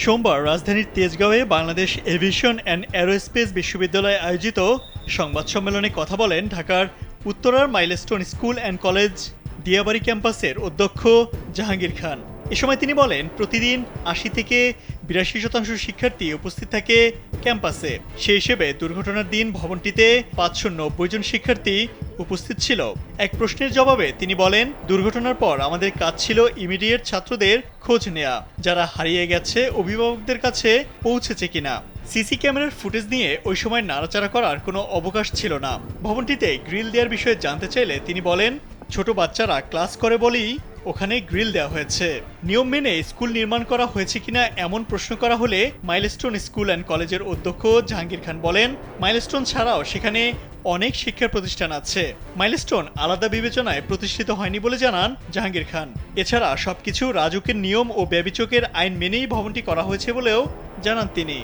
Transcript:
সোমবার রাজধানীর তেজগাঁওয়ে Bangladesh aviation and aerospace বিশ্ববিদ্যালয়ে আয়োজিত সংবাদ সম্মেলনে কথা বলেন ঢাকার উত্তরার milestone school and college Diabari ক্যাম্পাসের অধ্যক্ষ জাহাঙ্গীর খান। এ সময় তিনি বলেন, প্রতিদিন ৮০ থেকে ৮২% শিক্ষার্থী উপস্থিত থাকে ক্যাম্পাসে। সেই হিসেবে দুর্ঘটনার দিন ভবনটিতে ৫৯০ জন শিক্ষার্থী উপস্থিত ছিল। এক প্রশ্নের জবাবে তিনি বলেন, দুর্ঘটনার পর আমাদের কাজ ছিল ইমিডিয়েট ছাত্রদের খোঁজ নেওয়া, যারা হারিয়ে গেছে অভিভাবকদের কাছে পৌঁছেছে কিনা। সিসি ক্যামেরার ফুটেজ নিয়ে ওই সময় নাড়াচাড়া করার কোনো অবকাশ ছিল না। ভবনটিতে গ্রিল দেওয়ার বিষয়ে জানতে চাইলে তিনি বলেন, ছোট বাচ্চারা ক্লাস করে বলেই ওখানে গ্রিল দেওয়া হয়েছে। নিয়ম মেনে স্কুল নির্মাণ করা হয়েছে কিনা এমন প্রশ্ন করা হলে মাইলস্টোন স্কুল অ্যান্ড কলেজের অধ্যক্ষ জাহাঙ্গীর খান বলেন, মাইলস্টোন ছাড়াও সেখানে অনেক শিক্ষা প্রতিষ্ঠান আছে। মাইলস্টোন আলাদা বিবেচনায় প্রতিষ্ঠিত হয়নি বলে জানান জাহাঙ্গীর খান। এছাড়া সবকিছু রাজুকের নিয়ম ও ব্যবিচারের আইন মেনেই ভবনটি করা হয়েছে বলেও জানান তিনি।